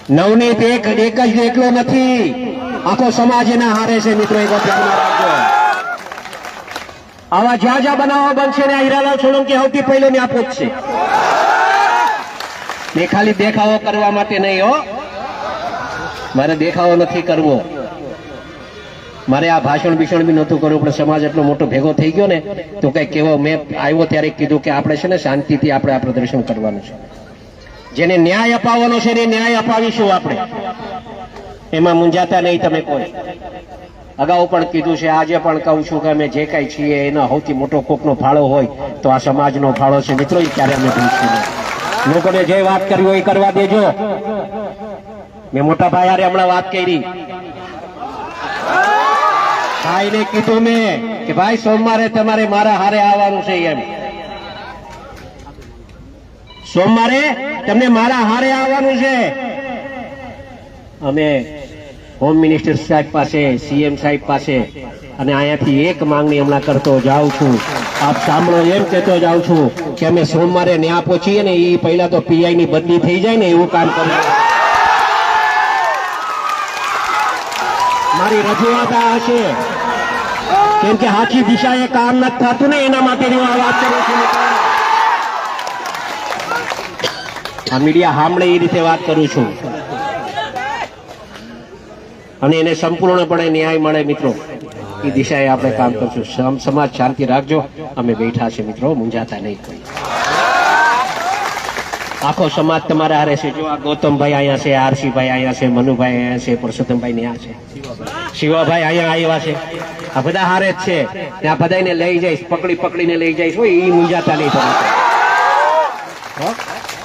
નવનીત એક જ એકલો નથી, આખો સમાજ એના હારે છે મિત્રો. એક વાત ધ્યાનમાં રાખજો. આવા જ્યાં જ્યાં બનાવો બનશે ને હીરાલાલ સોલંકી સૌથી પહેલો ને આપો જ છે. મેં ખાલી દેખાવો કરવા માટે નહીં હો, મારે દેખાવો નથી કરવો, મારે આ ભાષણ ભીષણ બી નહોતું કરવું, પણ સમાજ એટલો મોટો ભેગો થઈ ગયો ને તો કઈ કેવો મેં આવ્યો ત્યારે કીધું કે આપણે છે ને શાંતિથી આપણે આ પ્રદર્શન કરવાનું છે. જેને ન્યાય અપાવવાનો છે ને ન્યાય અપાવીશું આપણે, એમાં મૂંઝાતા નહીં તમે કોઈ. અગાઉ પણ કીધું છે, આજે પણ કહું છું કે અમે જે કઈ છીએ એનો સૌથી મોટો કોકનો ફાળો હોય તો આ સમાજનો ફાળો છે મિત્રો. એ ક્યારે અમે ભૂલશું નહીં. લોકોને જે વાત કરવી હોય એ કરવા દેજો. મેં મોટા ભાઈ હારે હમણાં વાત કરી, ભાઈને કીધું મેં કે ભાઈ સોમવારે તમારે મારા હારે આવવાનું છે. એમ સોમવારે તમને મારા હારે આવવાનું છે. અમે હોમ મિનિસ્ટર સાહેબ પાસે, સીએમ સાહેબ પાસે અને અહીંયાથી એક માંગણી હમણાં કરતો જાઉં છું. આપ સાંભળો, એમ કહેતો જાઉં છું કે અમે સોમવારે ન્યા પહોંચીએ ને એ પહેલા તો પીઆઈ ની બદલી થઈ જાય ને એવું કામ કરવું. મારી રજૂઆત આ હશે, કેમ કે સાચી દિશાએ કામ નથી થતું ને એના માટે હું આ વાત કરું છું. આ મીડિયા સાંભળે એ રીતે વાત કરું છું અને એને સંપૂર્ણપણે ન્યાય મળે મિત્રો, એ દિશાએ આપણે કામ કરશું. સમાજ શાંતિ રાખજો, અમે બેઠા છે મિત્રો, મૂંઝાતા નહીં કોઈ. આખો સમાજ તમારા હારે છે. જો આ ગૌતમભાઈ અહીંયા છે, આરસીભાઈ અહીંયા છે, મનુભાઈ અહીંયા છે, પરસોત્તમભાઈ ત્યાં છે, શિવાભાઈ અહીંયા આવ્યા છે. આ બધા હારે જ છે. ત્યાં બધાને લઈ જઈશ, પકડીને લઈ જઈશ. હોય એ મૂંઝાતા નહીં.